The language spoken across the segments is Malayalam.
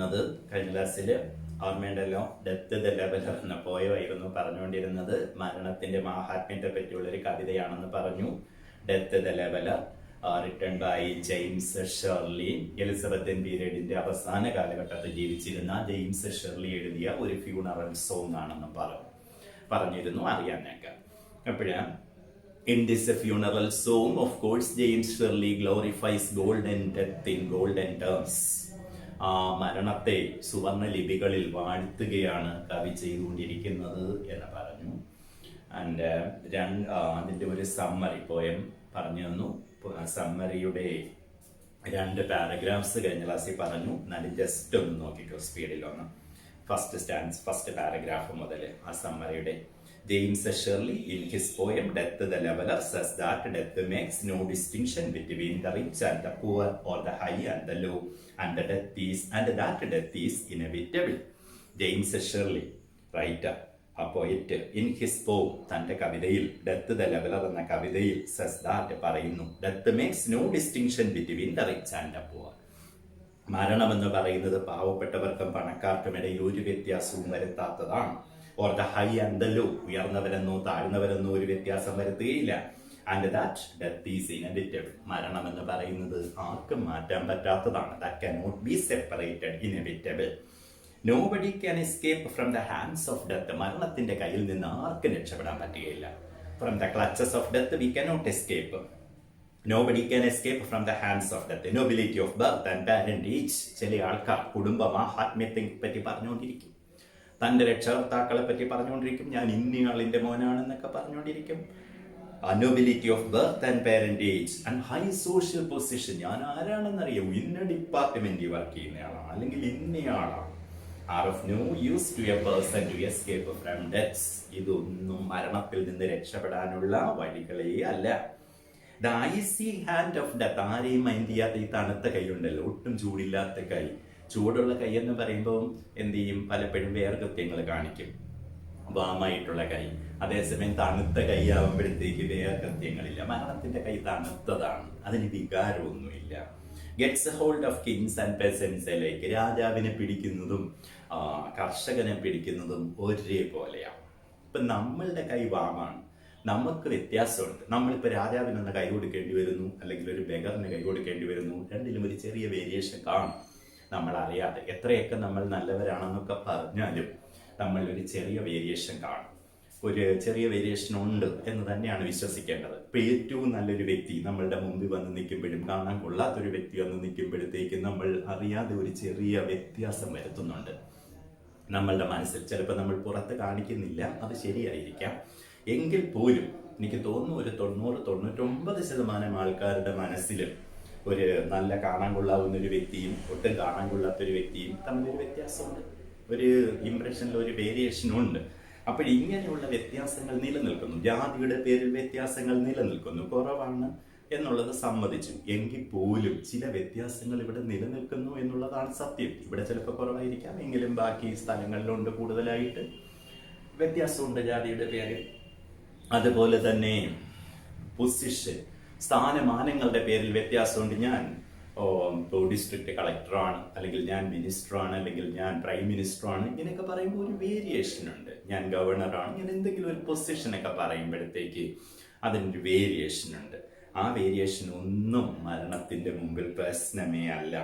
പറഞ്ഞുകൊണ്ടിരുന്നത് കഴിഞ്ഞ ക്ലാസ്സിൽ ഓർമ്മയുണ്ടല്ലോ, ഡെത്ത് ദ ലെവലർ എന്ന പോയമായിരുന്നു പറഞ്ഞുകൊണ്ടിരുന്നത്. മരണത്തിന്റെ മാഹാത്മ്യത്തെ പറ്റിയുള്ള ഒരു കവിതയാണെന്ന് പറഞ്ഞു. Death the leveller written by James Shirley. Elizabethan പീരീഡിന്റെ അവസാന കാലഘട്ടത്തിൽ ജീവിച്ചിരുന്ന ജെയിംസ് ഷെർലി എഴുതിയ ഒരു ഫ്യൂണറൽ സോങ് ആണെന്ന് പറഞ്ഞിരുന്നു അറിയാനൊക്കെ. അപ്പോഴാണ് in this funeral song, of course, James Shirley glorifies golden death in golden terms. മരണത്തെ സുവർണ ലിപികളിൽ വാഴ്ത്തുകയാണ് കവി ചെയ്തുകൊണ്ടിരിക്കുന്നത് എന്ന് പറഞ്ഞു. ആൻഡ് അതിൻ്റെ ഒരു സമ്മറി പോയം പറഞ്ഞു തന്നു. സമ്മറിയുടെ 2 പാരഗ്രാഫ്സ് കഴിഞ്ഞ ക്ലാസ്സിൽ പറഞ്ഞു. എന്നാലും ജസ്റ്റ് ഒന്ന് നോക്കിക്കോ സ്പീഡിലൊന്ന്. ഫസ്റ്റ് പാരഗ്രാഫ് മുതൽ ആ സമ്മറിയുടെ. James Shirley, in his poem Death the Leveler, says that death makes no distinction between the rich and the poor, or the high and the low, and that death is inevitable. James Shirley, writer, a poet, in his poem, തന്റെ കവിതയിൽ Death the Leveler എന്ന കവിതയിൽ says that പറയുന്നു, death makes no distinction between the rich and the poor. മരണമെന്ന് പറയുന്നത് പാവപ്പെട്ടവർക്കും പണക്കാർക്കും ഇടയിൽ ഒരു വ്യത്യാസവും വരുത്താത്തതാണ്. Or the high and the low, ഉയർന്നവരെന്നോ താഴ്ന്നവരെന്നോ ഒരു വ്യത്യാസം വരുത്തുകയില്ല. And that death is inevitable, മരണം എന്ന് പറയുന്നത് ആർക്കും മാറ്റാൻ പറ്റാത്തതാണ്. That cannot be separated, inevitable. Nobody can escape from the hands of death, മരണത്തിന്റെ കയ്യിൽ നിന്ന് ആർക്കും രക്ഷപ്പെടാൻ പറ്റുകയില്ല. From the clutches of death we cannot escape. Nobody can escape from the hands of death. Nobility of birth and parentage. ചില ആൾക്കാർ കുടുംബ മാഹാത്മ്യത്തെ പറ്റി പറഞ്ഞുകൊണ്ടിരിക്കും, തന്റെ രക്ഷകർത്താക്കളെ പറ്റി പറഞ്ഞുകൊണ്ടിരിക്കും, ഞാൻ ഇന്നയാളിന്റെ മോനാണെന്നൊക്കെ പറഞ്ഞുകൊണ്ടിരിക്കും. Nobility of birth and parentage and high social position, ഞാൻ ആരാണെന്നറിയാം, ഇന്ന ഡിപ്പാർട്ട്മെന്റിൽ വർക്ക് ചെയ്യുന്നയാളാണ് അല്ലെങ്കിൽ ഇന്നയാളാണ്. Are of no use to a person to escape from deaths. ഇതൊന്നും മരണത്തിൽ നിന്ന് രക്ഷപ്പെടാനുള്ള വഴികളേ അല്ല. The icy hand of death, ആരെയും മൈൻഡ് ചെയ്യാത്ത ഈ തണുത്ത കൈയുണ്ടല്ലോ, ഒട്ടും ചൂടില്ലാത്ത കൈ. ചൂടുള്ള കൈ എന്ന് പറയുമ്പോൾ എന്ത് ചെയ്യും, പലപ്പോഴും വേർകൃത്യങ്ങൾ കാണിക്കും, വാമായിട്ടുള്ള കൈ. അതേസമയം തണുത്ത കൈ ആവുമ്പോഴത്തേക്ക് വേർകൃത്യങ്ങളില്ല. മരണത്തിന്റെ കൈ തണുത്തതാണ്, അതിന് വികാരമൊന്നുമില്ല. Gets hold of kings and peasants alike, രാജാവിനെ പിടിക്കുന്നതും കർഷകനെ പിടിക്കുന്നതും ഒരേപോലെയാണ്. ഇപ്പൊ നമ്മളുടെ കൈ വാമാണ്, നമുക്ക് വ്യത്യാസമുണ്ട്. നമ്മളിപ്പോൾ രാജാവിനൊന്ന് കൈ കൊടുക്കേണ്ടി വരുന്നു, അല്ലെങ്കിൽ ഒരു ബെഗറിന് കൈ കൊടുക്കേണ്ടി വരുന്നു. രണ്ടിലും ഒരു ചെറിയ വേരിയേഷൻ കാണും. നമ്മൾ അറിയാതെ എത്രയൊക്കെ നമ്മൾ നല്ലവരാണെന്നൊക്കെ പറഞ്ഞാലും നമ്മൾ ഒരു ചെറിയ വേരിയേഷൻ കാണും. ഒരു ചെറിയ വേരിയേഷൻ ഉണ്ട് എന്ന് തന്നെയാണ് വിശ്വസിക്കേണ്ടത്. ഇപ്പൊ ഏറ്റവും നല്ലൊരു വ്യക്തി നമ്മളുടെ മുമ്പിൽ വന്ന് നിൽക്കുമ്പോഴും കാണാൻ കൊള്ളാത്തൊരു വ്യക്തി വന്ന് നിൽക്കുമ്പോഴത്തേക്കും നമ്മൾ അറിയാതെ ഒരു ചെറിയ വ്യത്യാസം വരുത്തുന്നുണ്ട് നമ്മളുടെ മനസ്സിൽ. ചിലപ്പോൾ നമ്മൾ പുറത്ത് കാണിക്കുന്നില്ല, അത് ശരിയായിരിക്കാം. എങ്കിൽ പോലും എനിക്ക് തോന്നുന്നു ഒരു 90-99% ആൾക്കാരുടെ മനസ്സിലും ഒരു നല്ല കാണാൻ കൊള്ളാവുന്ന ഒരു വ്യക്തിയും ഒട്ടും കാണാൻ കൊള്ളാത്തൊരു വ്യക്തിയും തമ്മിലൊരു വ്യത്യാസമുണ്ട്, ഒരു ഇംപ്രഷനിൽ ഒരു വേരിയേഷൻ ഉണ്ട്. അപ്പോൾ ഇങ്ങനെയുള്ള വ്യത്യാസങ്ങൾ നിലനിൽക്കുന്നു. ജാതിയുടെ പേരിൽ വ്യത്യാസങ്ങൾ നിലനിൽക്കുന്നു, കുറവാണ് എന്നുള്ളത് സമ്മതിച്ചു. എങ്കിൽ പോലും ചില വ്യത്യാസങ്ങൾ ഇവിടെ നിലനിൽക്കുന്നു എന്നുള്ളതാണ് സത്യം. ഇവിടെ ചിലപ്പോൾ കുറവായിരിക്കാം, എങ്കിലും ബാക്കി സ്ഥലങ്ങളിലുണ്ട് കൂടുതലായിട്ട് വ്യത്യാസമുണ്ട് ജാതിയുടെ പേരിൽ. അതുപോലെ തന്നെ പൊസിഷൻ, സ്ഥാനമാനങ്ങളുടെ പേരിൽ വ്യത്യാസമുണ്ട്. ഞാൻ ഡിസ്ട്രിക്ട് കളക്ടറാണ്, അല്ലെങ്കിൽ ഞാൻ മിനിസ്റ്ററാണ്, അല്ലെങ്കിൽ ഞാൻ പ്രൈം മിനിസ്റ്ററാണ്, ഇങ്ങനെയൊക്കെ പറയുമ്പോൾ ഒരു വേരിയേഷൻ ഉണ്ട്. ഞാൻ ഗവർണറാണ്, ഇങ്ങനെ എന്തെങ്കിലും ഒരു പൊസിഷനൊക്കെ പറയുമ്പോഴത്തേക്ക് അതിനൊരു വേരിയേഷൻ ഉണ്ട്. ആ വേരിയേഷൻ ഒന്നും മരണത്തിന്റെ മുമ്പിൽ പ്രശ്നമേ അല്ല.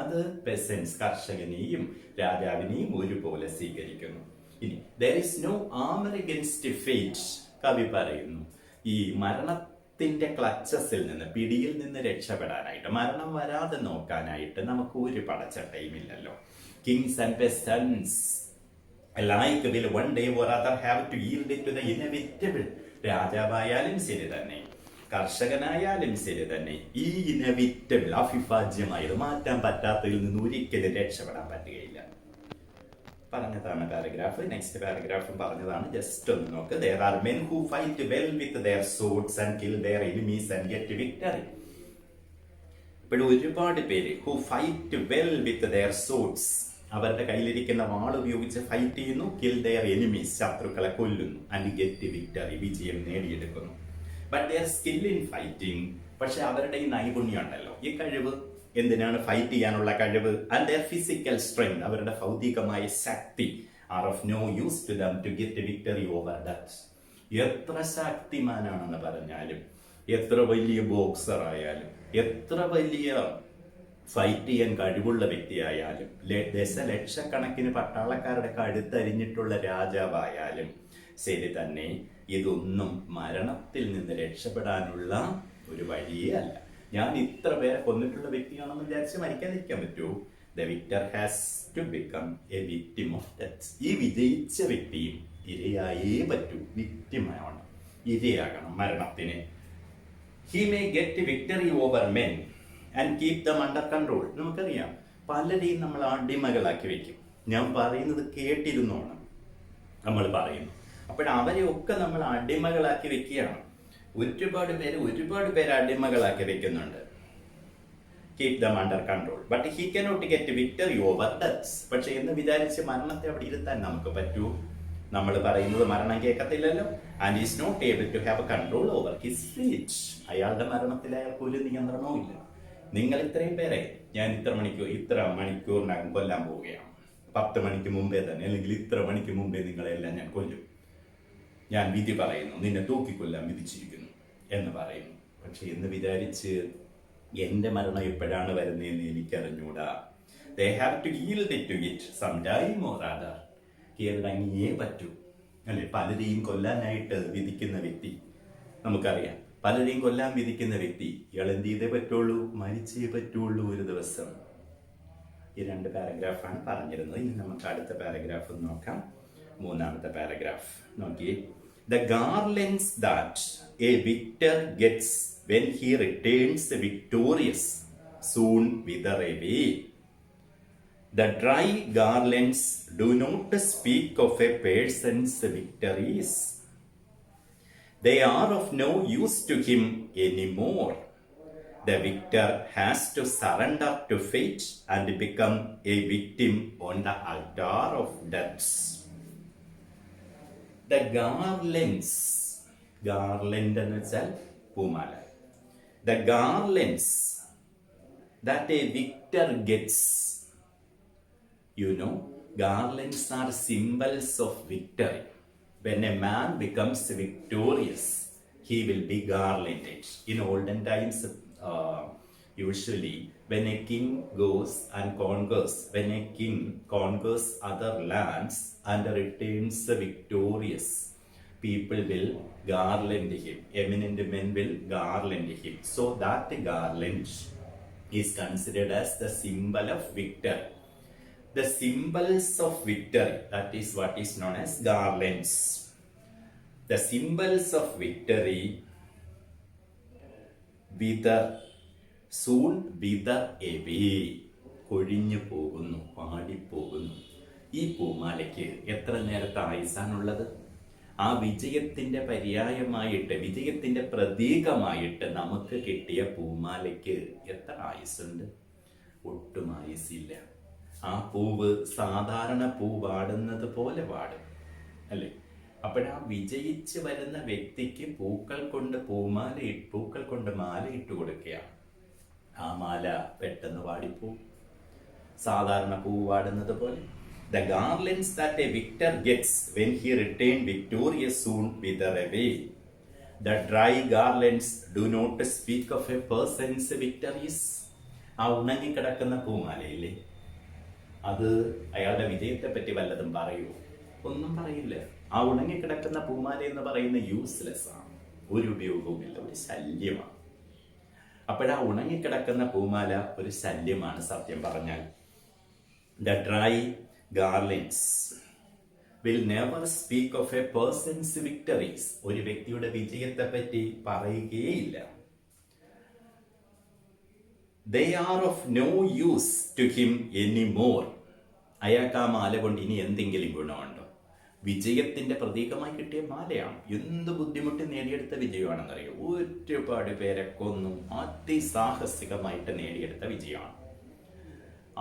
അത് പെസൻസ്, കർഷകനെയും രാജാവിനെയും ഒരുപോലെ സ്വീകരിക്കുന്നു. ഇനി there is no armor against fate, കവി പറയുന്നു. ഈ മരണത്തിന്റെ ക്ലച്ചസിൽ നിന്ന്, പിടിയിൽ നിന്ന് രക്ഷപ്പെടാനായിട്ട്, മരണം വരാതെ നോക്കാനായിട്ട് നമുക്ക് ഒരു പടച്ചട്ടയും ഇല്ലല്ലോ. Kings and പെസൻസ് alike will one day or other have to yield to the inevitable. രാജാവായാലും ശരി തന്നെ, കർഷകനായാലും ശരി തന്നെ, ഈ ഇനെവിറ്റബിൾ, അവിഭാജ്യമായത്, മാറ്റാൻ പറ്റാത്തതിൽ നിന്ന് ഒരിക്കലും രക്ഷപ്പെടാൻ പറ്റുകയില്ല. പറഞ്ഞതാണ് പാരഗ്രാഫ്. നെക്സ്റ്റ് പാരഗ്രാഫും പറഞ്ഞതാണ്, ജസ്റ്റ് ഒന്ന് നോക്ക്. There are men who fight well with their swords and kill their enemies and get victory. ഇപ്പോൾ ഒരുപാട് പേര് who fight well with their swords, അവരുടെ കയ്യിലിരിക്കുന്ന വാൾ ഉപയോഗിച്ച് ഫൈറ്റ് ചെയ്യുന്നു, kill their enemies, ശത്രുക്കളെ കൊല്ലുന്നു, and get victory, വിജയം നേടിയെടുക്കുന്നു. But their skill in fighting, പക്ഷെ അവരുടെ ഈ നൈപുണ്യം ഉണ്ടല്ലോ, ഈ കഴിവ് എന്തിനാണ്? ഫൈറ്റ് ചെയ്യാനുള്ള കഴിവ്. ആൻഡ് ദെയർ ഫിസിക്കൽ സ്ട്രെങ്ത്, അവരുടെ ഭൗതികമായ ശക്തി are of no use to them to get victory over death. എത്ര ശക്തിമാനാണെന്ന് പറഞ്ഞാലും, എത്ര വലിയ ബോക്സർ ആയാലും, എത്ര വലിയ ഫൈറ്റ് ചെയ്യാൻ കഴിവുള്ള വ്യക്തിയായാലും, ദശലക്ഷക്കണക്കിന് പട്ടാളക്കാരുടെ കഴുത്തരിഞ്ഞിട്ടുള്ള രാജാവായാലും ശരി തന്നെ, ഇതൊന്നും മരണത്തിൽ നിന്ന് രക്ഷപ്പെടാനുള്ള ഒരു വഴിയേ അല്ല. ഞാൻ ഇത്ര പേരെ കൊന്നിട്ടുള്ള വ്യക്തിയാണെന്ന് വിചാരിച്ച് മരിക്കാതിരിക്കാൻ പറ്റുമോ? The victor has to become a victim of death. ഈ വിജയിച്ച വ്യക്തിയും ഇരയായേ പറ്റൂ. വിക്ടിമാണ്, ഇരയാകണം മരണത്തിന്. He may get victory over men and keep them under control. നമുക്കറിയാം, പലരെയും നമ്മൾ അടിമകളാക്കി വെക്കും. ഞാൻ പറയുന്നത് കേട്ടിരുന്നോണം നമ്മൾ പറയുന്നു. അപ്പോഴവരെയൊക്കെ നമ്മൾ അടിമകളാക്കി വെക്കുകയാണ്. ഒരുപാട് പേര് അടിമകളാക്കി വെക്കുന്നുണ്ട്. Keep them under control. But he cannot get victory over death. പക്ഷെ എന്ന് വിചാരിച്ച് മരണത്തെ അവിടെ ഇരുത്താൻ നമുക്ക് പറ്റൂ? നമ്മൾ പറയുന്നത് മരണം കേൾക്കത്തില്ലല്ലോ. And is not able to have control over his feet. അയാളുടെ മരണത്തിൽ അയാൾക്ക് ഒരു നിയന്ത്രണവും ഇല്ല. നിങ്ങൾ ഇത്രയും പേരെ ഞാൻ ഇത്ര മണിക്കൂറിനകം കൊല്ലാൻ പോവുകയാണ്, 10 മണിക്ക് മുമ്പേ തന്നെ, അല്ലെങ്കിൽ ഇത്ര മണിക്ക് മുമ്പേ നിങ്ങളെല്ലാം ഞാൻ കൊല്ലും, ഞാൻ വിധി പറയുന്നു, നിന്നെ തൂക്കിക്കൊല്ലാൻ വിധിച്ചിരിക്കുന്നു എന്ന് പറയുന്നു. പക്ഷെ എന്ന് വിചാരിച്ച് എന്റെ മരണം എപ്പോഴാണ് വരുന്നതെന്ന് എനിക്കറിഞ്ഞൂടാ. They have to yield it to it sometime or other. കീഴടങ്ങിയേ പറ്റൂ അല്ലെ? പലരെയും കൊല്ലാനായിട്ട് വിധിക്കുന്ന വ്യക്തി നമുക്കറിയാം. പലരെയും കൊല്ലാൻ വിധിക്കുന്ന വ്യക്തി ഇയാൾ എന്ത് ചെയ്തേ പറ്റുള്ളൂ? മരിച്ചേ പറ്റുള്ളൂ ഒരു ദിവസം. ഈ 2 പാരഗ്രാഫാണ് പറഞ്ഞിരുന്നത്. ഇനി നമുക്ക് അടുത്ത പാരഗ്രാഫ് നോക്കാം. 3ാമത്തെ പാരഗ്രാഫ് നോക്കിയേ. The garlands that a victor gets when he returns victorious soon wither away. The dry garlands do not speak of a person's victories. They are of no use to him anymore. The victor has to surrender to fate and become a victim on the altar of death. The garlands, garland എന്ന് വെച്ചാൽ പൂമാല. The garlands that a victor gets, you know, garlands are symbols of victory. When a man becomes victorious, he will be garlanded. In olden times, usually when a king goes and conquers, when a king conquers other lands and returns victorious, people will garland him. Eminent men will garland him. So that garland is considered as the symbol of victory. The symbols of victory, that is what is known as garlands. The symbols of victory wither, soon wither away. കൊഴിഞ്ഞു പോകുന്നു, പാടിപ്പോകുന്നു. ഈ പൂമാലയ്ക്ക് എത്ര നേരത്തെ ആയുസാണുള്ളത്? ആ വിജയത്തിന്റെ പര്യായമായിട്ട്, വിജയത്തിന്റെ പ്രതീകമായിട്ട് നമുക്ക് കിട്ടിയ പൂമാലയ്ക്ക് എത്ര ആയുസുണ്ട്? ഒട്ടും ആയുസില്ല. ആ പൂവ് സാധാരണ പൂ വാടുന്നത് പോലെ വാടും അല്ലേ? അപ്പോഴാ വിജയിച്ച് വരുന്ന വ്യക്തിക്ക് പൂക്കൾ കൊണ്ട് മാല ഇട്ട് കൊടുക്കുകയാണ്. ആ മാല പെട്ടെന്ന് വാടിപ്പോവും, സാധാരണ പൂ വാടുന്നത് പോലെ. The garlands that a victor gets when he returned victorious soon wither away. The dry garlands do not speak of a person's victories. ആ ഉണങ്ങിക്കിടക്കുന്ന പൂമാലയില്ലേ, അത് അയാളുടെ വിജയത്തെ പറ്റി വല്ലതും പറയൂ? ഒന്നും പറയില്ല. ആ ഉണങ്ങിക്കിടക്കുന്ന പൂമാല എന്ന് പറയുന്ന യൂസ്ലെസ് ആണ്, ഒരു ഉപയോഗവുമില്ല, ഒരു ശല്യമാണ്. അപ്പോഴാ ഉണങ്ങിക്കിടക്കുന്ന പൂമാല ഒരു ശല്യമാണ് സത്യം പറഞ്ഞാൽ. The dry garlands will never speak of a person's victories. ഒരു വ്യക്തിയുടെ വിജയത്തെ പറ്റി പറയുകയില്ല. They are of no use to him anymore. അയാൾക്ക് ആ മാല കൊണ്ട് ഇനി എന്തെങ്കിലും ഗുണമുണ്ടോ? വിജയത്തിന്റെ പ്രതീകമായി കിട്ടിയ മാലയാണ്. എന്ത് ബുദ്ധിമുട്ടി നേടിയെടുത്ത വിജയമാണെന്നറിയോ? ഒരുപാട് പേരെ കൊന്നു അതിസാഹസികമായിട്ട് നേടിയെടുത്ത വിജയമാണ്.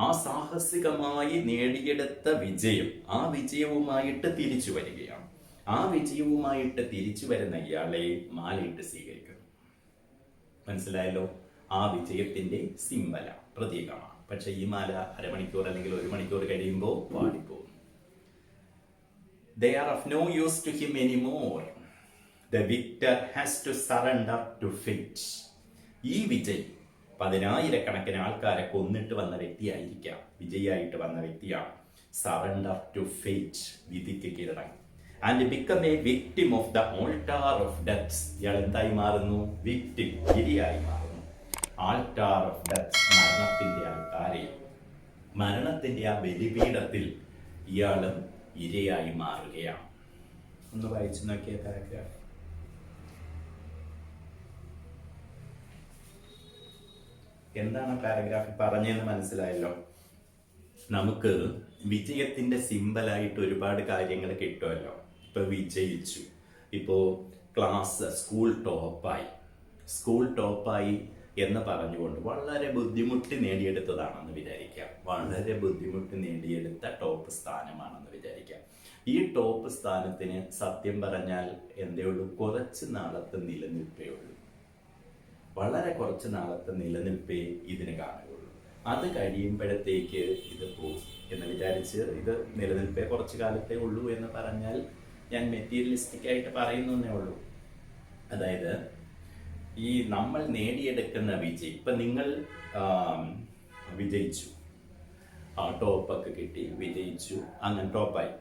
ആ സാഹസികമായി നേടിയെടുത്ത വിജയം, ആ വിജയവുമായിട്ട് തിരിച്ചു വരികയാണ്. ആ വിജയവുമായിട്ട് തിരിച്ചു വരുന്ന ഇയാളെ മാലയിട്ട് സ്വീകരിക്കുന്നു. മനസ്സിലായല്ലോ? ആ വിജയത്തിന്റെ സിംബലാണ്, പ്രതീകമാണ്. പക്ഷെ ഈ മാല അരമണിക്കൂർ അല്ലെങ്കിൽ 1 മണിക്കൂർ കഴിയുമ്പോൾ വാടിപ്പോകും. They are of no use to him anymore. The victor has to surrender to fate. ഈ വിജയ് 10,000-കണക്കിന് ആൾക്കാരെ കൊന്നിട്ട് വന്ന വ്യക്തിയായിരിക്കാം, വിജയിയായിട്ട് വന്ന വ്യക്തിയാണ്. സറണ്ടർ ടു ഫേറ്റ്, വിധിക്ക് കീഴടങ്ങി. And become a victim of the altar of death. ഇയാൾ എന്തായി മാറുന്നു? വിക്ടിം, ഇരയായി മാറുന്നു. ആൾട്ടാർ ഓഫ് ഡെത്ത്, മരണത്തിന്റെ ആൾക്കാരെ, മരണത്തിന്റെ ആ ബലിപീഠത്തിൽ ഇയാളും ഇരയായി മാറുകയാണ്. ഒന്ന് വായിച്ചു നോക്കിയ പാരഗ്രാഫ്. എന്താണ് പാരഗ്രാഫിൽ പറഞ്ഞതെന്ന് മനസ്സിലായല്ലോ. നമുക്ക് വിജയത്തിന്റെ സിമ്പലായിട്ട് ഒരുപാട് കാര്യങ്ങൾ കിട്ടുമല്ലോ. ഇപ്പൊ വിജയിച്ചു, ഇപ്പോ ക്ലാസ് സ്കൂൾ ടോപ്പായി എന്ന് പറഞ്ഞുകൊണ്ട് വളരെ ബുദ്ധിമുട്ടി നേടിയെടുത്തതാണെന്ന് വിചാരിക്കാം. വളരെ ബുദ്ധിമുട്ടി നേടിയെടുത്ത ടോപ്പ് സ്ഥാനമാണെന്ന് വിചാരിക്കാം. ഈ ടോപ്പ് സ്ഥാനത്തിന് സത്യം പറഞ്ഞാൽ എന്തേ ഉള്ളൂ? കുറച്ച് നാളത്തെ നിലനിൽപ്പേ ഉള്ളൂ. വളരെ കുറച്ച് നാളത്തെ നിലനിൽപ്പേ ഇതിന് കാണുകയുള്ളൂ. അത് കഴിയുമ്പോഴത്തേക്ക് ഇത് പോകും എന്ന് വിചാരിച്ച്, ഇത് നിലനിൽപ്പേ കുറച്ച് കാലത്തേ ഉള്ളൂ എന്ന് പറഞ്ഞാൽ ഞാൻ മെറ്റീരിയലിസ്റ്റിക് ആയിട്ട് പറയുന്നേ ഉള്ളൂ. അതായത് ഈ നമ്മൾ നേടിയെടുക്കുന്ന വിജയം, ഇപ്പം നിങ്ങൾ വിജയിച്ചു, ടോപ്പൊക്കെ കിട്ടി, വിജയിച്ചു, അങ്ങനെ ടോപ്പായി,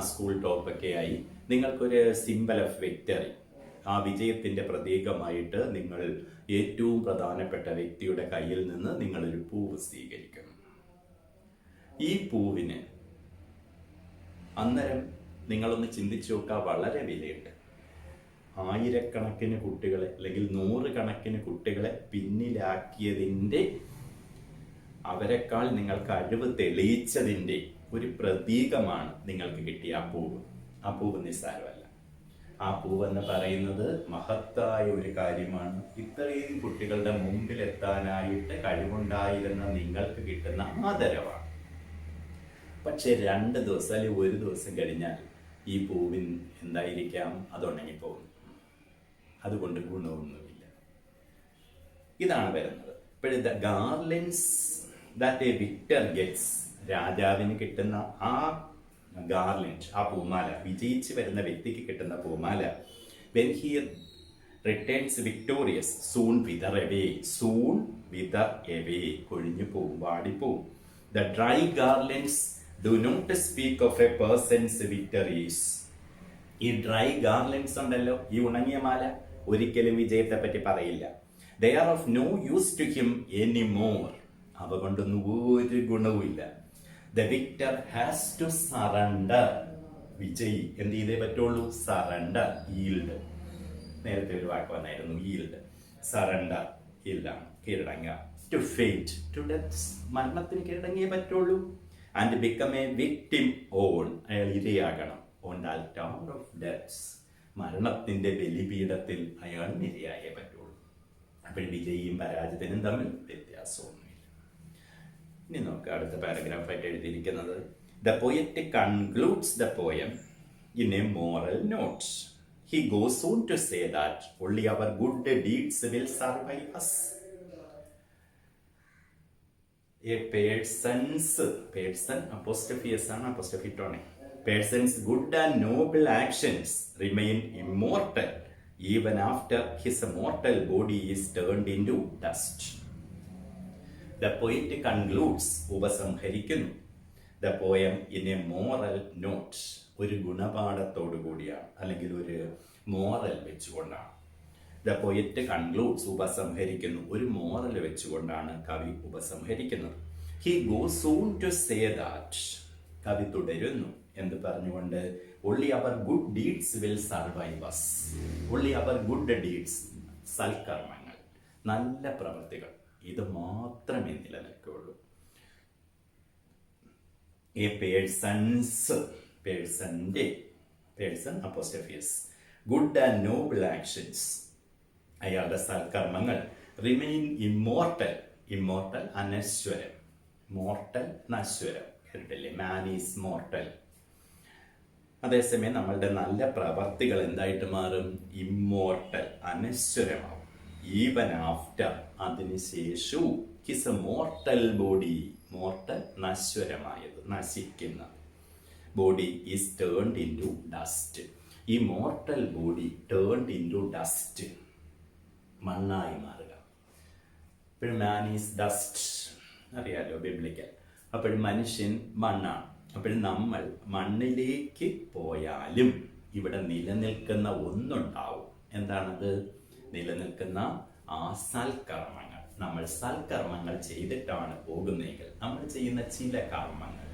സ്കൂൾ ടോപ്പൊക്കെ ആയി, നിങ്ങൾക്കൊരു സിംബൽ ഓഫ് വിക്ടറി, ആ വിജയത്തിന്റെ പ്രതീകമായിട്ട് നിങ്ങൾ ഏറ്റവും പ്രധാനപ്പെട്ട വ്യക്തിയുടെ കയ്യിൽ നിന്ന് നിങ്ങളൊരു പൂവ് സ്വീകരിക്കും. ഈ പൂവിന് അന്നേരം നിങ്ങളൊന്ന് ചിന്തിച്ചു നോക്കുക, വളരെ വിലയുണ്ട്. 1000-കണക്കിന് കുട്ടികളെ അല്ലെങ്കിൽ 100-കണക്കിന് കുട്ടികളെ പിന്നിലാക്കിയതിൻ്റെ, അവരെക്കാൾ നിങ്ങൾ കഴിവ് തെളിയിച്ചതിൻ്റെ ഒരു പ്രതീകമാണ് നിങ്ങൾക്ക് കിട്ടിയ ആ പൂവ്. ആ പൂവ് നിസ്സാരമല്ല. ആ പൂവെന്ന് പറയുന്നത് മഹത്തായ ഒരു കാര്യമാണ്. ഇത്രയും കുട്ടികളുടെ മുമ്പിലെത്താനായിട്ട് കഴിവുണ്ടായിരുന്ന നിങ്ങൾക്ക് കിട്ടുന്ന ആദരവാണ്. പക്ഷെ 2 ദിവസം അല്ലെങ്കിൽ 1 ദിവസം കഴിഞ്ഞാൽ ഈ പൂവിൻ എന്തായിരിക്കാം? അത് ഉണങ്ങിപ്പോകും. അതുകൊണ്ട് ഗുണമൊന്നുമില്ല. ഇതാണ് വരുന്നത്. ഇപ്പോഴത്തെ ഗാർലൻഡ്സ് ദാറ്റ് എ വിക്ടർ ഗെറ്റ്സ്, രാജാവിന് കിട്ടുന്ന ആ ഗാർലൻഡ്, ആ പൂമാല, വിജയിച്ച് വരുന്ന വ്യക്തിക്ക് കിട്ടുന്ന പൂമാല, when he returns victorious, soon wither away, കൊഴിഞ്ഞു പോവും, വാടിപ്പോവും. The dry garlands do not speak of a person's victories. ഈ ഡ്രൈ ഗാർലൻഡ്സ് ഉണ്ടല്ലോ, ഈ ഉണങ്ങിയ മാല, ഒരിക്കലും വിജയത്തെ പറ്റി പറയില്ല. They are of no use to him anymore. അവ കൊണ്ടൊന്നും ഒരു ഗുണവുമില്ല. The victor has to surrender. വിജയി എന്ത് ചെയ്തേ പറ്റുള്ളൂ? Surrender, yield. നേരത്തെ ഒരു വാക്ക് വന്നായിരുന്നു, ഈൽഡ്, സറണ്ടർ, കീഴടങ്ങുക. ടു ഫേറ്റ്, ടു ഡെത്ത്, മരണത്തിന് കീഴടങ്ങിയേ പറ്റുള്ളൂ. And become a victim on, അയാൾ ഇരയാകണം. On the altar of death, മരണത്തിന്റെ ബലിപീഠത്തിൽ അയാൾ ഇരയായേ പറ്റുള്ളൂ. അപ്പോൾ വിജയിയും പരാജിതനും തമ്മിൽ വ്യത്യാസമൊന്നുമില്ല. ഇനി നമുക്ക് അടുത്ത പാരഗ്രാഫായിട്ട് എഴുതിയിരിക്കുന്നത്, the poet concludes the poem in a moral note. He goes on to say that only our good deeds will survive us. A person's good and noble actions remain immortal even after his mortal body is turned into dust. The poet concludes, ഉപസംഹരിക്കുന്നു, the poem in a moral note, ഒരു ഗുണപാഠത്തോടു കൂടിയാണ്, അല്ലെങ്കിൽ ഒരു മോറൽ വെച്ചുകൊണ്ടാണ്. ദ പോയറ്റ് കൺക്ലൂഡ്സ്, ഉപസംഹരിക്കുന്നു, ഒരു മോറൽ വെച്ചുകൊണ്ടാണ് കവി ഉപസംഹരിക്കുന്നത്. He goes soon to say that, കവി തുടരുന്നു എന്ന് പറഞ്ഞുകൊണ്ട്, only our good deeds will survive us. only our good deeds, സൽക്കർമ്മങ്ങൾ, നല്ല പ്രവൃത്തികൾ, ഇത് മാത്രമേ നിലനിൽക്കുകയുള്ളൂ. A person apostrophes, good and noble actions, അയാളുടെ സൽക്കർമ്മങ്ങൾ, റിമെയിൻ ഇമ്മോർട്ടൽ, അനശ്വരം, മോർട്ടൽ നശ്വരം, കേട്ടില്ലേ? Man is mortal. അതേസമയം നമ്മളുടെ നല്ല പ്രവർത്തികൾ എന്തായിട്ട് മാറും? ഇമ്മോർട്ടൽ, അനശ്വരമാവും. ഈവൻ ആഫ്റ്റർ, അതിനുശേഷവും, his a mortal body, mortal നശ്വരമായത്, നശിക്കുന്ന body is turned into dust. ഈ mortal body turned into dust, മണ്ണായി മാറുക. ഇപ്പോഴും മാൻ ഈസ് ഡസ്റ്റ്, അറിയാലോ ബിബ്ലിക്കൽ. അപ്പോഴും മനുഷ്യൻ മണ്ണാണ്. അപ്പോഴും നമ്മൾ മണ്ണിലേക്ക് പോയാലും ഇവിടെ നിലനിൽക്കുന്ന ഒന്നുണ്ടാവും. എന്താണത്? നിലനിൽക്കുന്ന ആ സൽക്കർമ്മങ്ങൾ. നമ്മൾ സൽക്കർമ്മങ്ങൾ ചെയ്തിട്ടാണ് പോകുന്നതെങ്കിൽ നമ്മൾ ചെയ്യുന്ന ചില കർമ്മങ്ങൾ,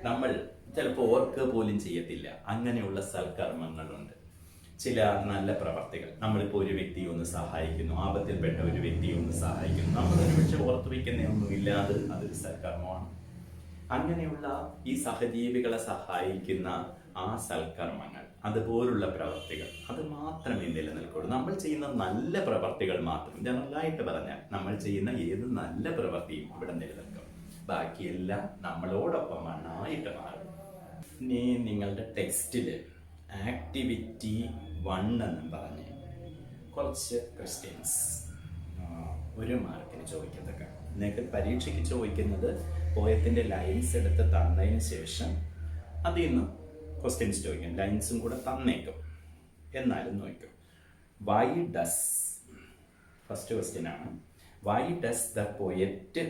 നമ്മൾ ചിലപ്പോൾ ഓർക്കുക പോലും ചെയ്യത്തില്ല, അങ്ങനെയുള്ള സൽക്കർമ്മങ്ങളുണ്ട്. ചില നല്ല പ്രവർത്തികൾ, നമ്മളിപ്പോൾ ഒരു വ്യക്തിയെ ഒന്ന് സഹായിക്കുന്നു, ആപത്തിൽപ്പെട്ട ഒരു വ്യക്തിയെ ഒന്ന് സഹായിക്കുന്നു, നമ്മളൊരു പക്ഷെ ഓർത്തു വയ്ക്കുന്നതൊന്നുമില്ലാതെ അതൊരു സൽക്കർമ്മമാണ്. അങ്ങനെയുള്ള ഈ സഹജീവികളെ സഹായിക്കുന്ന ആ സൽക്കർമ്മങ്ങൾ, അതുപോലുള്ള പ്രവർത്തികൾ, അത് മാത്രമേ നിലനിൽക്കുള്ളൂ. നമ്മൾ ചെയ്യുന്ന നല്ല പ്രവർത്തികൾ മാത്രം, ജനറലായിട്ട് പറഞ്ഞാൽ നമ്മൾ ചെയ്യുന്ന ഏത് നല്ല പ്രവൃത്തിയും ഇവിടെ നിലനിൽക്കും. ബാക്കിയെല്ലാം നമ്മളോടൊപ്പം മണ്ണായിട്ട് മാറും. ഇനി നിങ്ങളുടെ ടെക്സ്റ്റില് ആക്ടിവിറ്റി 1 എന്നും പറഞ്ഞ് കുറച്ച് ക്വസ്റ്റ്യൻസ് 1 മാർക്കിന് ചോദിക്കുന്നതൊക്കെ. നിങ്ങൾക്ക് പരീക്ഷയ്ക്ക് ചോദിക്കുന്നത് പോയത്തിൻ്റെ ലൈൻസ് എടുത്ത് തന്നതിന് ശേഷം അതിൽ നിന്ന് ക്വസ്റ്റ്യൻസ് ചോദിക്കും. ലൈൻസും കൂടെ തന്നേക്കും, എന്നാലും നോക്കും. വൈ ഡസ്, ഫസ്റ്റ് ക്വസ്റ്റ്യൻ ആണ്, Y does the poet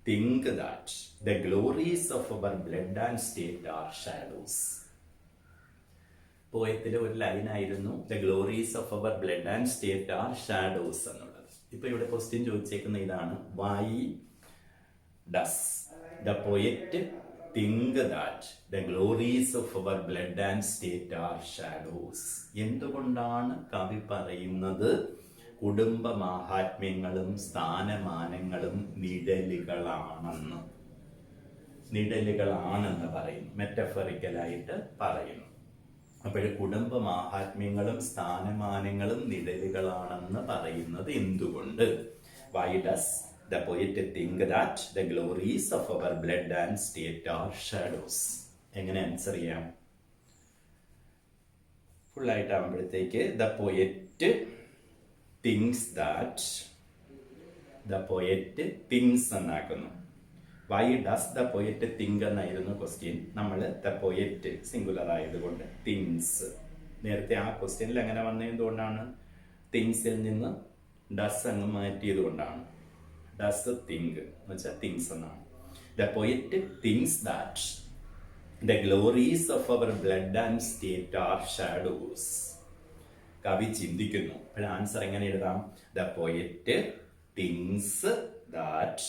think that the glories of our blood and state are shadows? പോയത്തിലെ ഒരു ലൈനായിരുന്നു the glories of our blood and state are shadows എന്നുള്ളത്. ഇപ്പൊ ഇവിടെ ക്വസ്റ്റ്യൻ ചോദിച്ചേക്കുന്ന ഇതാണ്, why does the poet think that the glories of our blood and state are shadows? എന്തുകൊണ്ടാണ് കവി പറയുന്നത് കുടുംബ മാഹാത്മ്യങ്ങളും സ്ഥാനമാനങ്ങളും നിഴലുകളാണെന്ന് പറയുന്നു, മെറ്റഫറിക്കലായിട്ട് പറയുന്നു. അപ്പോൾ കുടുംബ മാഹാത്മ്യങ്ങളും സ്ഥാനമാനങ്ങളും നിഴലുകളാണെന്ന് പറയുന്നത് എന്തുകൊണ്ട്? Why does the poet think that the glories of our blood and state are shadows? എങ്ങനെ ആൻസർ ചെയ്യാം? ഫുള്ളായിട്ട് ആകുമ്പോഴത്തേക്ക് the poet thinks that, the poet thinks എന്നാക്കുന്നു. Why does the poet think എന്നായിരുന്നു ക്വസ്റ്റ്യൻ. നമ്മൾ ദ പോയറ്റ് സിംഗുലർ ആയതുകൊണ്ട് തിങ്സ്. നേരത്തെ ആ ക്വസ്റ്റ്യനിൽ അങ്ങനെ വന്നതുകൊണ്ടാണ് തിങ്സിൽ നിന്ന് ഡസ് അങ്ങ് മാറ്റിയത് കൊണ്ടാണ്. ഡസ് തിങ്ക് എന്ന് വെച്ചാൽ തിങ്സ് എന്നാണ്. The poet thinks that the glories of our blood and state are shadows. കവി ചിന്തിക്കുന്നു. അപ്പോൾ ആൻസർ എങ്ങനെ എഴുതാം? The poet thinks that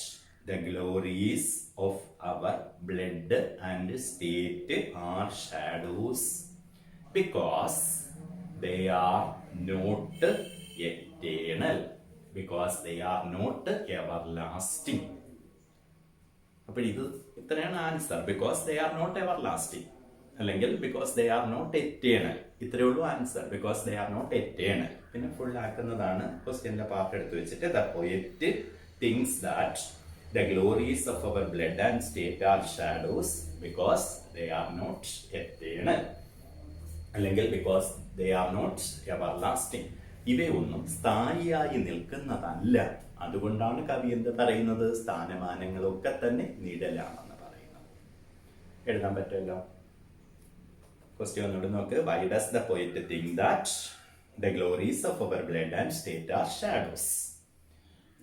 the glories of our blood and state are shadows because they are not eternal, because they are not everlasting. അപ്പോൾ ഇത്രയാണ് answer. Because they are not everlasting അല്ലെങ്കിൽ because they are not eternal. ഇത്രയേ ഉള്ളൂ answer, because they are not eternal. പിന്നെ ഫുൾ ആക്കുന്നതാണ് ക്വസ്റ്റ്യന്റെ പാർട്ട് എടുത്ത് വെച്ചിട്ട് the poet thinks that the glories of our blood and state are shadows because they are not eternal അല്ലെങ്കിൽ because they are not everlasting. ഇവയൊന്നും സ്ഥായിയായി നിൽക്കുന്നതല്ല. അതുകൊണ്ടാണ് കവി എന്ത് പറയുന്നത്? സ്ഥാനമാനങ്ങളൊക്കെ തന്നെ നിഴലാണെന്ന് പറയുന്നത്. എഴുതാൻ പറ്റുമല്ലോ. ക്വസ്റ്റ്യൻ ഒന്നുകൂടെ നോക്ക്. Why does the poet think that the glories of our blood and state are shadows?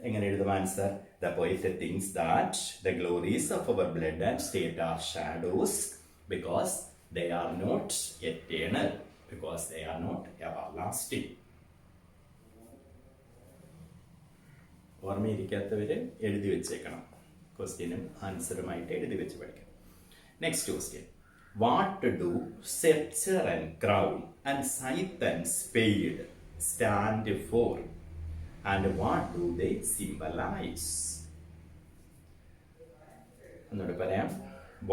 എങ്ങനെ എഴുതും answer? The poet thinks that the glories of our blood and state are shadows because they are not eternal, because they are not everlasting. ഓർമ്മയിരിക്കാത്തവര് എഴുതി വെച്ചേക്കണം. ക്വസ്റ്റ്യനും ആൻസറുമായിട്ട് എഴുതി വെച്ച് പഠിക്കണം. Next question. What do scepter and crown and scythe and spade stand for? And what do they symbolize? ഒന്നുകൂടെ പറയാം.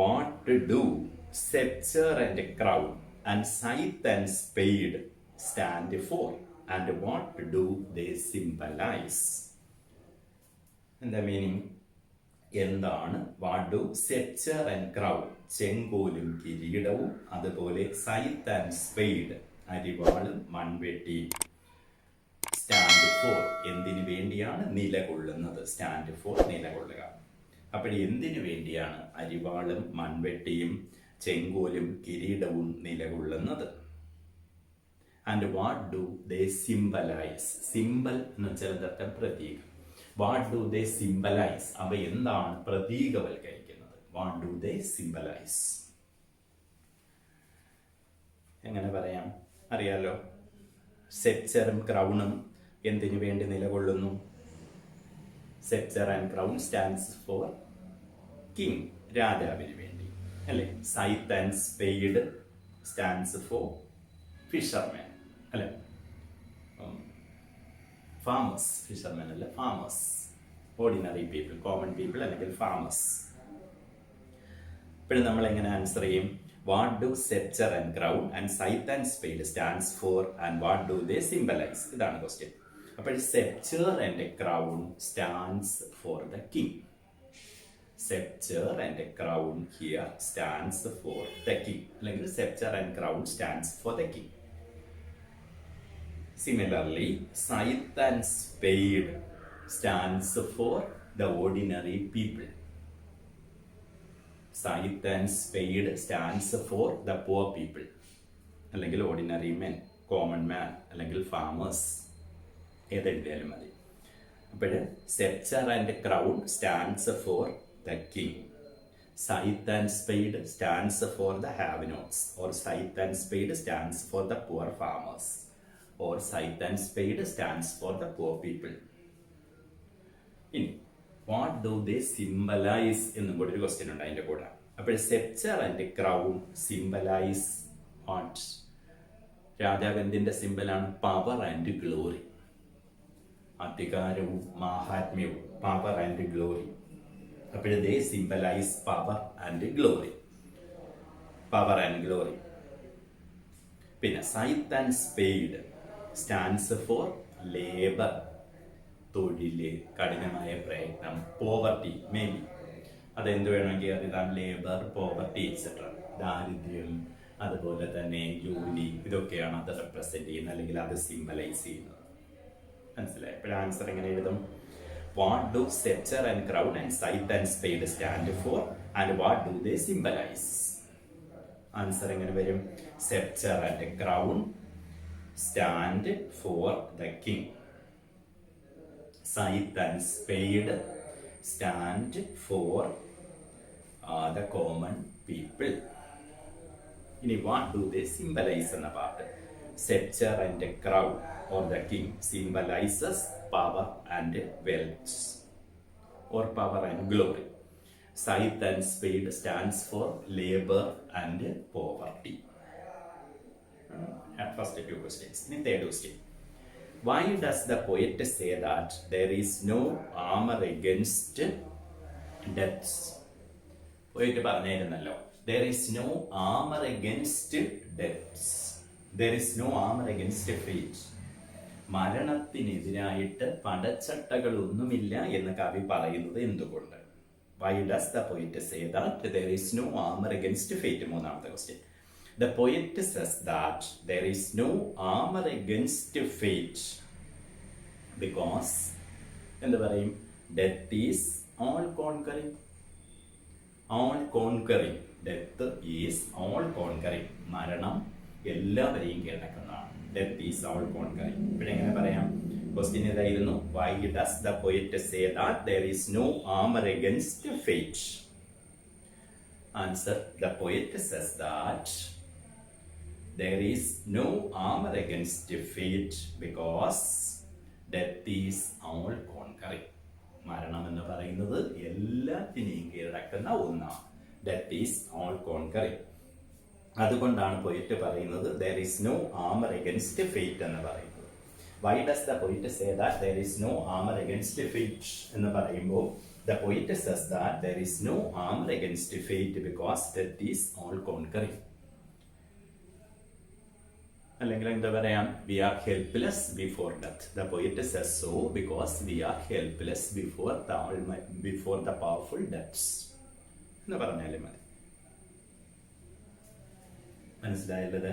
What do scepter and crown and scythe and spade stand for? And what do they symbolize? എന്താ മീനിങ്? എന്താണ് what do sceptre and crown, ചെങ്കോലും കിരീടവും, അതുപോലെ സൈത്ത് ആൻഡ് സ്പെയ്ഡ്, അരിവാളും മൺവെട്ടിയും സ്റ്റാൻഡ് ഫോർ എന്തിനു വേണ്ടിയാണ് നിലകൊള്ളുന്നത്, സ്റ്റാൻഡ് ഫോർ നിലകൊള്ളുക. അപ്പോൾ എന്തിനു വേണ്ടിയാണ് അരിവാളും മൺവെട്ടിയും ചെങ്കോലും കിരീടവും നിലകൊള്ളുന്നത്? And what do they symbolise? Symbol എന്ന് വെച്ചാൽ പ്രതീകം. What do they symbolise? അവ എന്താണ് പ്രതീകവൽക്കരിക്കുന്നത്? What do they symbolise? എങ്ങനെ പറയാം? അറിയാലോ. സെപ്ചറും ക്രൗണും എന്തിനു വേണ്ടി നിലകൊള്ളുന്നു? Sceptre and crown stands for king, രാജാവിന് വേണ്ടി അല്ലെ. Scythe and spade stands for fisherman അല്ലെ. ഫാമേഴ്സ്, ഫിഷർമാൻ അല്ല, farmers, ordinary people, common people അല്ലെങ്കിൽ ഫാമേഴ്സ്. ഇപ്പോഴും നമ്മൾ എങ്ങനെ ആൻസർ ചെയ്യും? What do scepter and crown and scythe and spade stands for and what do they symbolize? ഇതാണ് ക്വസ്റ്റ്യൻ. അപ്പോൾ scepter and crown stands for the king. Scepter and crown here stands for the king. അല്ലെങ്കിൽ scepter and crown stands for the king. Similarly, scythe and spade stands for the ordinary people. Scythe and spade stands for the poor people അല്ലെങ്കിൽ ഓർഡിനറി മെൻ, കോമൺ മാൻ അല്ലെങ്കിൽ ഫാമേഴ്സ്, ഏതെഴുതിയാലും മതി. അപ്പോൾ sceptre and crown stands for the king. Scythe and spade stands for the have nots, or scythe and spade stands for the poor farmers, or scythe and spade stands for the poor people. ഇനി വാട്ട് ഡു ദേ സിംബലൈസ് എന്നും കൂടി ഒരു ക്വസ്റ്റ്യൻ ഉണ്ട് അതിന്റെ കൂടെ. അപ്പോൾ sceptre and crown symbolise what? രാജാവിന്റെ സിംബലാണ് പവർ ആൻഡ് ഗ്ലോറി, അധികാരവും മാഹാത്മ്യവും, പവർ ആൻഡ് ഗ്ലോറി. അപ്പോൾ they symbolise power and glory, power and glory. പിന്നെ scythe and spade stands for labour, തൊഴില്, കഠിനമായ പ്രയത്നം, പോവർട്ടി, മേ ബി അതെന്ത് വേണമെങ്കിൽ അറിയാം, ലേബർ, പോവർട്ടി എക്സെട്ര, ദാരിദ്ര്യം, അതുപോലെ തന്നെ ജോലി, ഇതൊക്കെയാണ് അത് റെപ്രസെന്റ് ചെയ്യുന്നത് അല്ലെങ്കിൽ അത് സിംബലൈസ് ചെയ്യുന്നത്. മനസ്സിലായി? ഇപ്പോൾ ആൻസർ എങ്ങനെ എഴുതും? What do sceptre and crown and scythe and spade stand for and what do they symbolise? Answer എങ്ങനെ വരും? Sceptre and crown stand for the king. Scythe and spade stand for the common people. ഇനി what do they symbolize എന്ന part. Scepter and crown or the king symbolizes power and wealth or power and glory. Scythe and spade stands for labor and poverty. First two questions. ഇനി third question. Why does the poet say that there is no armor against death? Poet പറഞ്ഞിരുന്നല്ലോ, there is no armor against death. There is no armor against fate. മരണത്തിനെതിരായിട്ട് പടച്ചട്ടകളൊന്നുമില്ല എന്ന് കവി പറയുന്നത് എന്തുകൊണ്ട്? Why does the poet say that there is no armor against fate? മൂന്നാമത്തെ question. The poet says that there is no armor against fate because എന്ത് പറയും? Death is all conquering. All conquering. Death is all conquering. മരണം എല്ലാവരെയും കീഴടക്കുന്നതാണ്. Death is all conquering. ഇവിടെ എങ്ങനെ പറയാം? ക്വസ്റ്റ്യൻ ഇതായിരുന്നു, why does the poet say that there is no armor against fate? Answer, the poet says that there is no armor against fate because death is all conquering. മരണം എന്ന് പറയുന്നത് എല്ലാത്തിനെയും കീഴടക്കുന്ന ഒന്നാണ്. Death is all conquering. അതുകൊണ്ടാണ് poet പറയുന്നത് there is no armor against fate എന്ന് പറയുന്നത്. Why does the poet say that there is no armor against fate എന്ന് പറയുമ്പോൾ the poet says that there is no armor against fate because death is all conquering. അല്ലെങ്കിൽ എന്താ പറയാം, we are helpless before death. The poet says so because we are helpless before the powerful deaths എന്ന് പറഞ്ഞാലും മതി. മനസ്സിലായല്ലത്?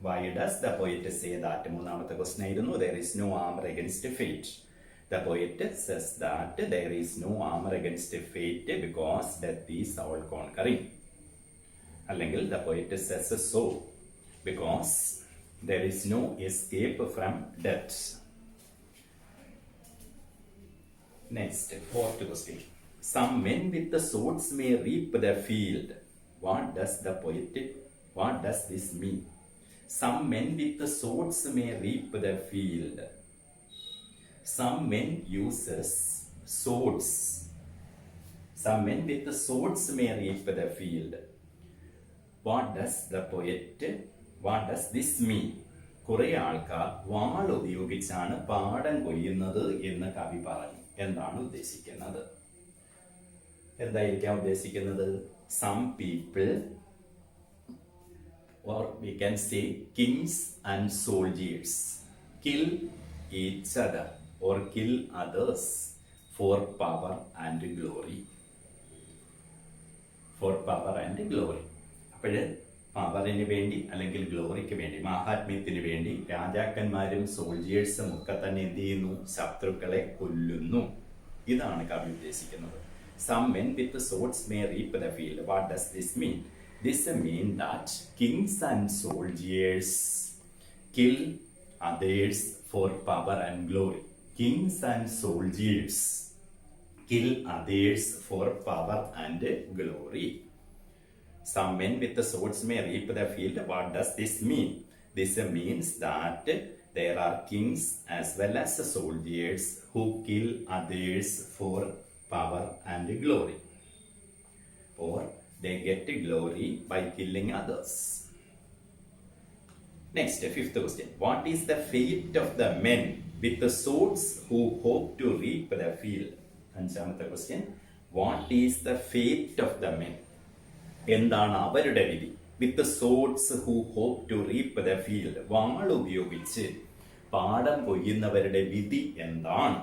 Why does the poet say that? മൂന്നാമത്തെ ക്വസ്റ്റ്യൻ ആയിരുന്നു. There is no armor against fate. The poet says that there is no armor against fate because death is all conquering. അല്ലെങ്കിൽ the poet says so because there is no escape from death. Next, fourth question. Some men with the swords may reap the field. What does this mean? Some men with the swords may reap the field. Some men uses swords. Some men with the swords may reap the field. What does this mean? കുറെ ആൾക്കാർ വാൾ ഉപയോഗിച്ചാണ് പാടം കൊയ്യുന്നത് എന്ന് കവി പറഞ്ഞു. എന്താണ് ഉദ്ദേശിക്കുന്നത്? എന്തായിരിക്കാം ഉദ്ദേശിക്കുന്നത്? Some people, or we can say kings and soldiers, kill each other or kill others for power and glory. For power and glory. അപ്പോൾ പവറിന് വേണ്ടി അല്ലെങ്കിൽ ഗ്ലോറിക്ക് വേണ്ടി, മാഹാത്മ്യത്തിന് വേണ്ടി രാജാക്കന്മാരും സോൾജിയേഴ്സും ഒക്കെ തന്നെ എന്ത് ചെയ്യുന്നു? ശത്രുക്കളെ കൊല്ലുന്നു. ഇതാണ് കവി ഉദ്ദേശിക്കുന്നത്. Some men with swords may reap the field. What does this mean? This means that kings and soldiers kill others for power and glory. Kings and soldiers kill others for power and glory. Some men with the swords may reap the field. What does this mean? This means that there are kings as well as soldiers who kill others for power and glory, or they get glory by killing others. Next, fifth question. What is the fate of the men with the swords who hope to reap the field? അഞ്ചാമത്തെ question. What is the fate of the men? എന്താണ് അവരുടെ വിധി? With the swords who hope to reap the field. വാൾ ഉപയോഗിച്ച് പാടം കൊയ്യുന്നവരുടെ വിധി എന്താണ്?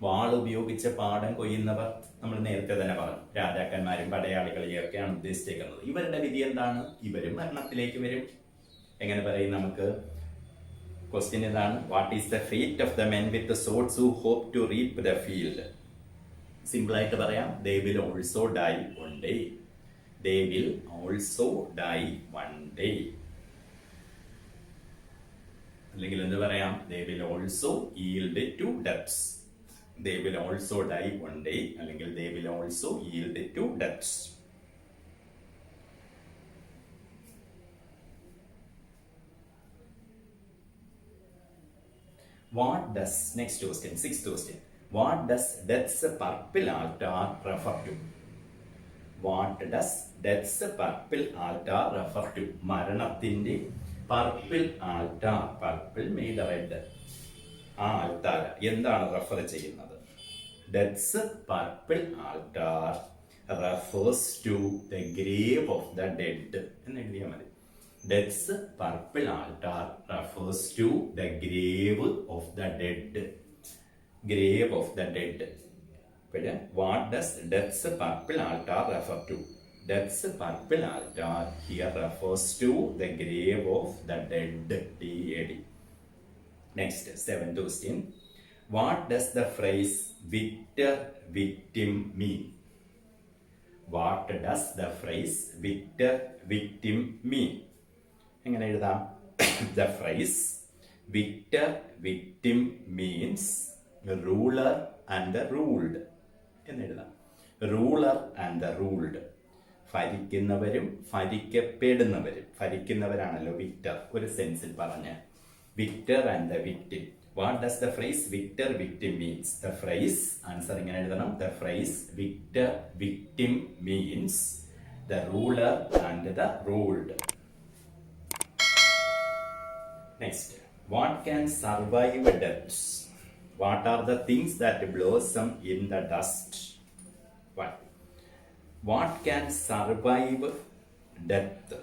വാൾ ഉപയോഗിച്ച് പാടം കൊയ്യുന്നവർ നമ്മൾ നേരത്തെ തന്നെ പറഞ്ഞു, രാജാക്കന്മാരും പടയാളികളെയൊക്കെയാണ് ഉദ്ദേശിച്ചിരിക്കുന്നത്. ഇവരുടെ വിധി എന്താണ്? ഇവരും മരണത്തിലേക്ക് വരും. എങ്ങനെ പറയും നമുക്ക്? ക്വസ്റ്റ്യൻ ഇതാണ്. What is the fate of the men with the swords who hope to reap the field? Simple ആയിട്ട് പറയാം, they will also die one day. They will also die one day. അല്ലെങ്കിൽ എന്ത് പറയാം? They will also yield to deaths. They will also die one day. അല്ലെങ്കിൽ they will also yield to deaths. What does, next question, sixth question. What does death's purple altar refer to? What does death's purple altar refer to? മരണത്തിന്റെ purple altar, purple made red, ആ ആൾട്ടാർ എന്താണ് റെഫർ ചെയ്യുന്നത്? Death's purple altar refers to the grave of the dead എന്ന് എഴുതിയാൽ മതി. Death's purple altar refers to the grave of the dead. Grave of the dead. What does death's purple altar refer to? Death's purple altar here refers to the grave of the dead. D-A-D. Next, seventh question. What does the phrase victor victim mean? What does the phrase victor victim mean? എങ്ങനെ എഴുതാം? The phrase victor victim means ruler and the ruled എന്നെഴുതാം. റൂളർ ആൻഡ് ദ റൂൾഡ്, ഭരിക്കുന്നവരും ഭരിക്കപ്പെടുന്നവരും. ഭരിക്കുന്നവരാണല്ലോ വിക്ടർ ഒരു സെൻസിൽ പറഞ്ഞ. Victor and the victim. What does the phrase victor victim means? The phrase, answer ഇങ്ങനെ എഴുതണം. The phrase victor victim means the ruler and the ruled. Next, what can survive deaths? What are the things that blossom in the dust? What can survive death?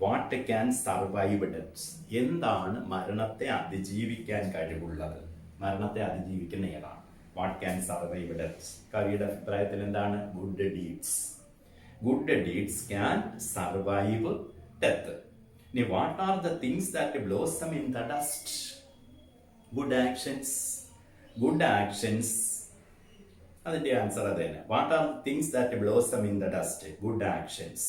What can survive death? എന്താണ് മരണത്തെ അതിജീവിക്കാൻ കഴിവുള്ളത്? മരണത്തെ അതിജീവിക്കുന്ന ഏതാണ്? What can survive death? കവിയുടെ അഭിപ്രായത്തിൽ എന്താണ്? Good deeds. Good deeds can survive death. Now, what are the things that blossom in the dust? Good actions. Good actions. അതിന്റെ ആൻസർ അത് തന്നെ. What are things that blossom in the dust? Good actions.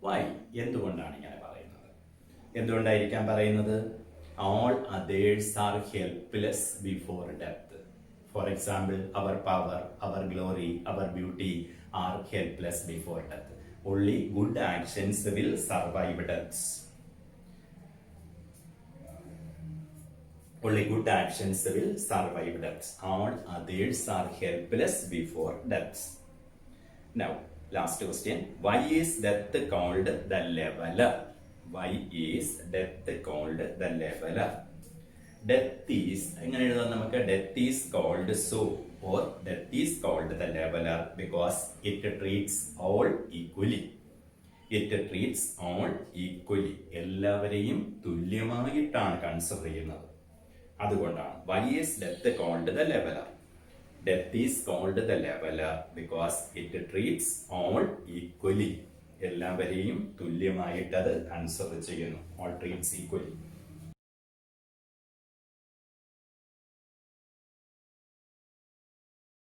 Why? എന്തുകൊണ്ടാണ് ഇങ്ങനെ പറയുന്നത്? എന്തുകൊണ്ടായിരിക്കാം പറയുന്നത്? All others are helpless before death. For example, our power, our glory, our beauty are helpless before death. Only good actions will survive death. Only good actions will survive death. All others are helpless before death. Now, last question. Why is death called the leveler? Why is death called the leveler? Death is, death is called so, or death is called the leveler because it treats all equally. It treats all equally. എല്ലാവരെയും തുല്യമായിട്ടാണ് കൺസിഡർ ചെയ്യുന്നത്. അതുകൊണ്ടാണ് why is death called the leveler? Death is called the leveler because it treats all equally. എല്ലാവരെയും തുല്യമായിട്ട് അത് കൺസിഡർ ചെയ്യുന്നു. All treats equally.